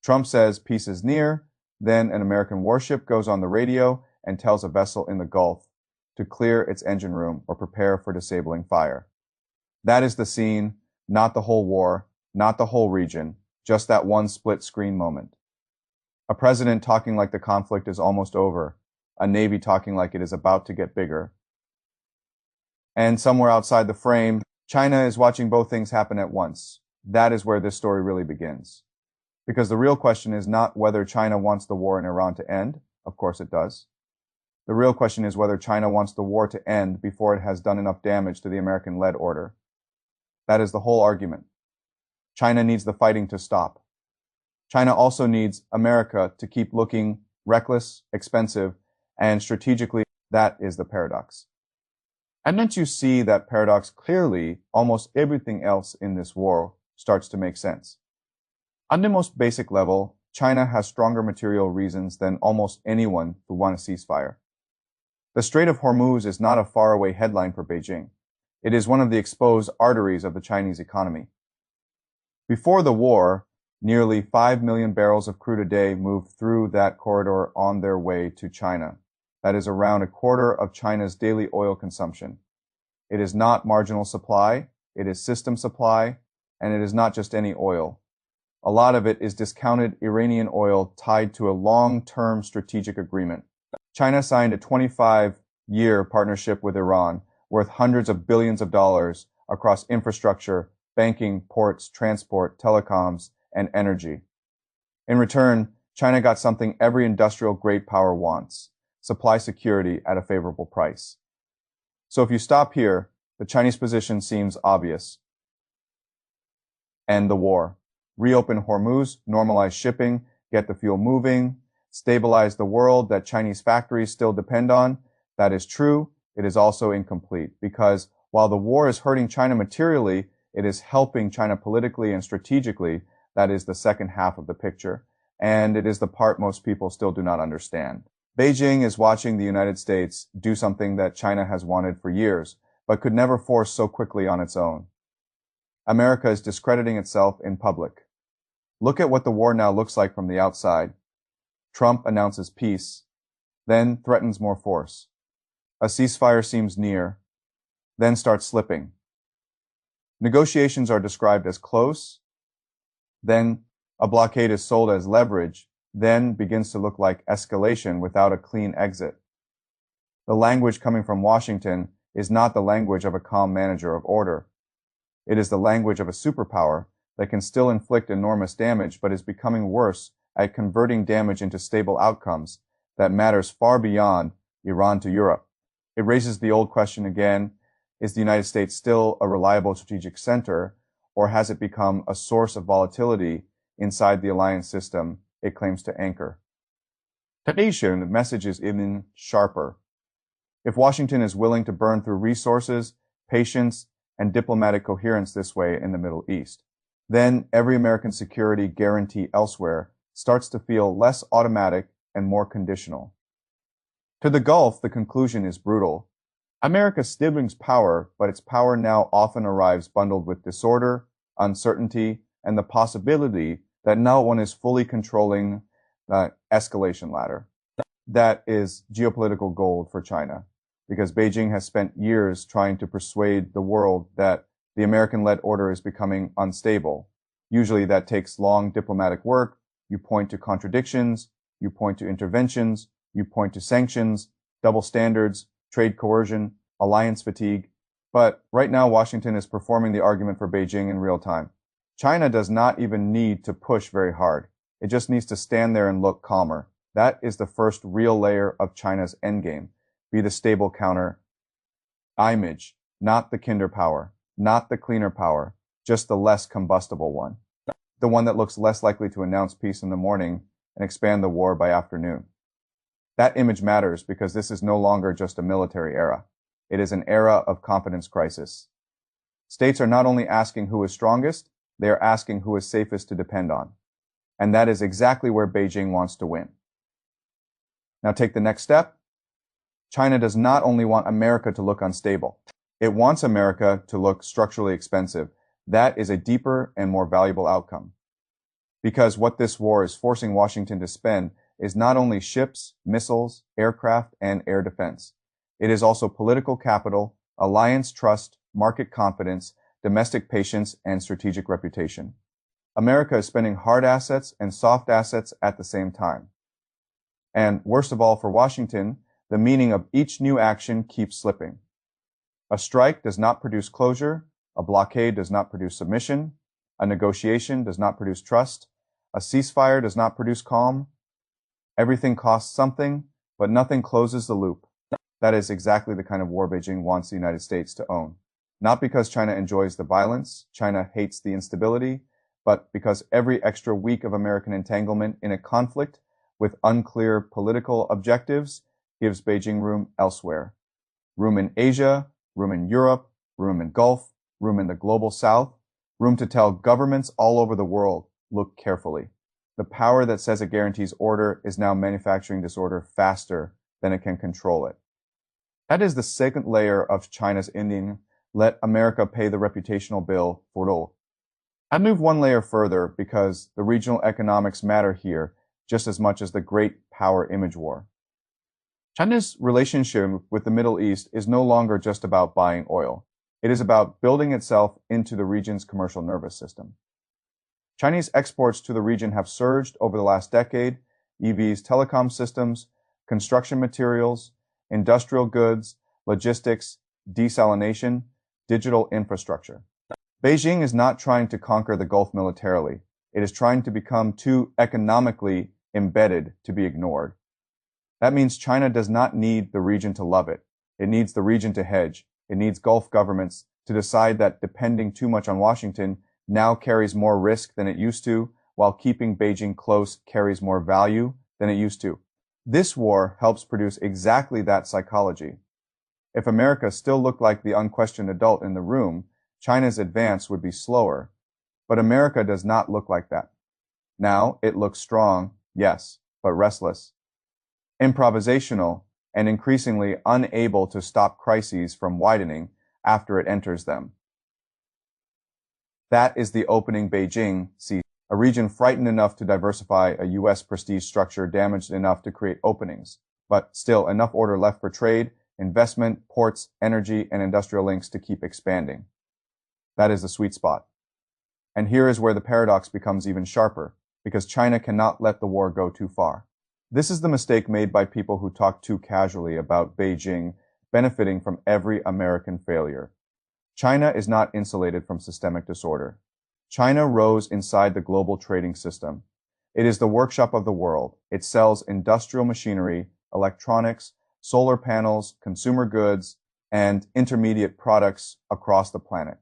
Trump says peace is near, then an American warship goes on the radio and tells a vessel in the Gulf to clear its engine room or prepare for disabling fire. That is the scene, not the whole war, not the whole region, just that one split-screen moment. A president talking like the conflict is almost over, a Navy talking like it is about to get bigger. And somewhere outside the frame, China is watching both things happen at once. That is where this story really begins. Because the real question is not whether China wants the war in Iran to end. Of course it does. The real question is whether China wants the war to end before it has done enough damage to the American-led order. That is the whole argument. China needs the fighting to stop. China also needs America to keep looking reckless, expensive, and strategically. That is the paradox. And once you see that paradox clearly, almost everything else in this war starts to make sense. On the most basic level, China has stronger material reasons than almost anyone to want a ceasefire. The Strait of Hormuz is not a faraway headline for Beijing. It is one of the exposed arteries of the Chinese economy. Before the war, nearly 5 million barrels of crude a day moved through that corridor on their way to China. That is around a quarter of China's daily oil consumption. It is not marginal supply, it is system supply, and it is not just any oil. A lot of it is discounted Iranian oil tied to a long-term strategic agreement. China signed a 25-year partnership with Iran worth hundreds of billions of dollars across infrastructure, banking, ports, transport, telecoms, and energy. In return, China got something every industrial great power wants: supply security at a favorable price. So if you stop here, the Chinese position seems obvious. End the war. Reopen Hormuz, normalize shipping, get the fuel moving, stabilize the world that Chinese factories still depend on. That is true. It is also incomplete because while the war is hurting China materially, it is helping China politically and strategically. That is the second half of the picture. And it is the part most people still do not understand. Beijing is watching the United States do something that China has wanted for years, but could never force so quickly on its own. America is discrediting itself in public. Look at what the war now looks like from the outside. Trump announces peace, then threatens more force. A ceasefire seems near, then starts slipping. Negotiations are described as close, then a blockade is sold as leverage, then begins to look like escalation without a clean exit. The language coming from Washington is not the language of a calm manager of order. It is the language of a superpower that can still inflict enormous damage but is becoming worse at converting damage into stable outcomes that matters far beyond Iran to Europe. It raises the old question again: is the United States still a reliable strategic center, or has it become a source of volatility inside the alliance system it claims to anchor? Today's the message is even sharper. If Washington is willing to burn through resources, patience, and diplomatic coherence this way in the Middle East, then every American security guarantee elsewhere starts to feel less automatic and more conditional. To the Gulf, the conclusion is brutal. America still brings power, but its power now often arrives bundled with disorder, uncertainty, and the possibility that no one is fully controlling the escalation ladder. That is geopolitical gold for China, because Beijing has spent years trying to persuade the world that the American-led order is becoming unstable. Usually that takes long diplomatic work. You point to contradictions, you point to interventions, you point to sanctions, double standards, trade coercion, alliance fatigue. But right now, Washington is performing the argument for Beijing in real time. China does not even need to push very hard. It just needs to stand there and look calmer. That is the first real layer of China's endgame. Be the stable counter image, not the kinder power, not the cleaner power, just the less combustible one. The one that looks less likely to announce peace in the morning and expand the war by afternoon. That image matters because this is no longer just a military era. It is an era of confidence crisis. States are not only asking who is strongest, they are asking who is safest to depend on. And that is exactly where Beijing wants to win. Now take the next step. China does not only want America to look unstable. It wants America to look structurally expensive. That is a deeper and more valuable outcome. Because what this war is forcing Washington to spend is not only ships, missiles, aircraft, and air defense. It is also political capital, alliance trust, market confidence, domestic patience, and strategic reputation. America is spending hard assets and soft assets at the same time. And worst of all for Washington, the meaning of each new action keeps slipping. A strike does not produce closure, a blockade does not produce submission, a negotiation does not produce trust, a ceasefire does not produce calm. Everything costs something, but nothing closes the loop. That is exactly the kind of war Beijing wants the United States to own. Not because China enjoys the violence, China hates the instability, but because every extra week of American entanglement in a conflict with unclear political objectives gives Beijing room elsewhere. Room in Asia, room in Europe, room in Gulf, room in the global South, room to tell governments all over the world, look carefully. The power that says it guarantees order is now manufacturing disorder faster than it can control it. That is the second layer of China's ending. Let America pay the reputational bill for all. I'd move one layer further because the regional economics matter here just as much as the great power image war. China's relationship with the Middle East is no longer just about buying oil. It is about building itself into the region's commercial nervous system. Chinese exports to the region have surged over the last decade: EVs, telecom systems, construction materials, industrial goods, logistics, desalination, digital infrastructure. Beijing is not trying to conquer the Gulf militarily. It is trying to become too economically embedded to be ignored. That means China does not need the region to love it. It needs the region to hedge. It needs Gulf governments to decide that depending too much on Washington now carries more risk than it used to, while keeping Beijing close carries more value than it used to. This war helps produce exactly that psychology. If America still looked like the unquestioned adult in the room, China's advance would be slower. But America does not look like that. Now it looks strong, yes, but restless, improvisational, and increasingly unable to stop crises from widening after it enters them. That is the opening Beijing sees, a region frightened enough to diversify, a U.S. prestige structure damaged enough to create openings, but still enough order left for trade, investment, ports, energy, and industrial links to keep expanding. That is the sweet spot. And here is where the paradox becomes even sharper, because China cannot let the war go too far. This is the mistake made by people who talk too casually about Beijing benefiting from every American failure. China is not insulated from systemic disorder. China rose inside the global trading system. It is the workshop of the world. It sells industrial machinery, electronics, solar panels, consumer goods, and intermediate products across the planet.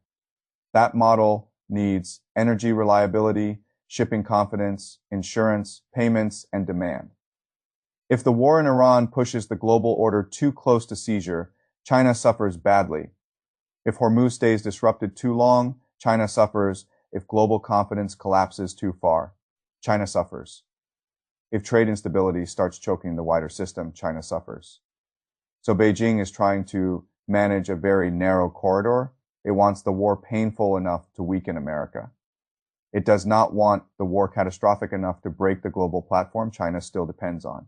That model needs energy reliability, shipping confidence, insurance, payments, and demand. If the war in Iran pushes the global order too close to seizure, China suffers badly. If Hormuz stays disrupted too long, China suffers. If global confidence collapses too far, China suffers. If trade instability starts choking the wider system, China suffers. So Beijing is trying to manage a very narrow corridor. It wants the war painful enough to weaken America. It does not want the war catastrophic enough to break the global platform China still depends on.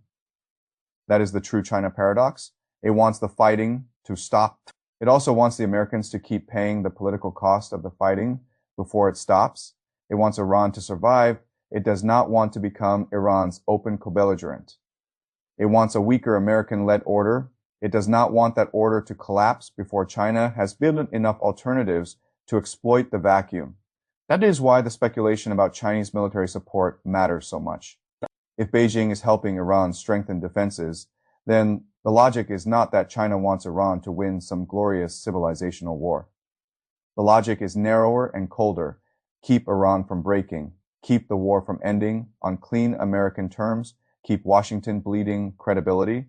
That is the true China paradox. It wants the fighting to stop. It also wants the Americans to keep paying the political cost of the fighting before it stops. It wants Iran to survive. It does not want to become Iran's open co-belligerent. It wants a weaker American-led order. It does not want that order to collapse before China has built enough alternatives to exploit the vacuum. That is why the speculation about Chinese military support matters so much. If Beijing is helping Iran strengthen defenses, then the logic is not that China wants Iran to win some glorious civilizational war. The logic is narrower and colder. Keep Iran from breaking. Keep the war from ending on clean American terms. Keep Washington bleeding credibility.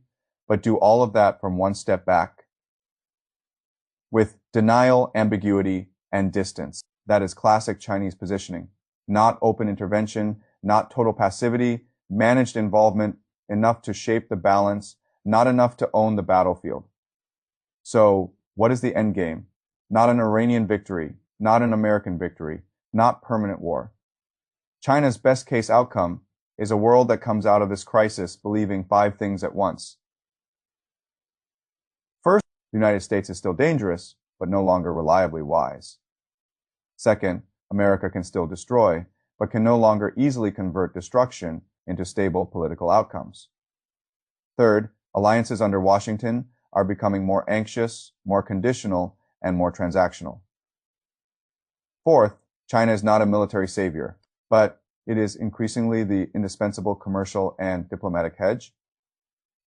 But do all of that from one step back, with denial, ambiguity, and distance. That is classic Chinese positioning. Not open intervention, not total passivity, managed involvement, enough to shape the balance, not enough to own the battlefield. So, what is the end game? Not an Iranian victory, not an American victory, not permanent war. China's best case outcome is a world that comes out of this crisis believing 5 things at once. First, the United States is still dangerous, but no longer reliably wise. Second, America can still destroy, but can no longer easily convert destruction into stable political outcomes. Third, alliances under Washington are becoming more anxious, more conditional, and more transactional. Fourth, China is not a military savior, but it is increasingly the indispensable commercial and diplomatic hedge.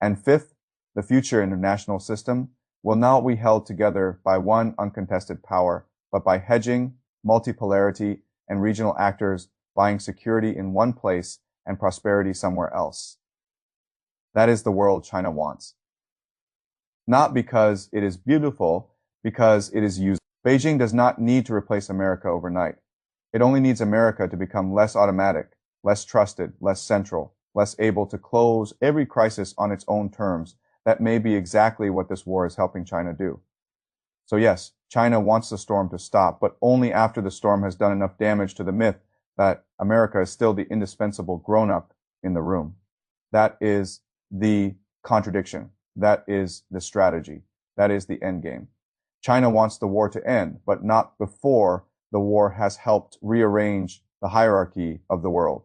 And fifth, the future international system will not be held together by one uncontested power, but by hedging, multipolarity, and regional actors buying security in one place and prosperity somewhere else. That is the world China wants. Not because it is beautiful, because it is useful. Beijing does not need to replace America overnight. It only needs America to become less automatic, less trusted, less central, less able to close every crisis on its own terms. That may be exactly what this war is helping China do. So yes, China wants the storm to stop, but only after the storm has done enough damage to the myth that America is still the indispensable grown-up in the room. That is the contradiction. That is the strategy. That is the end game. China wants the war to end, but not before the war has helped rearrange the hierarchy of the world.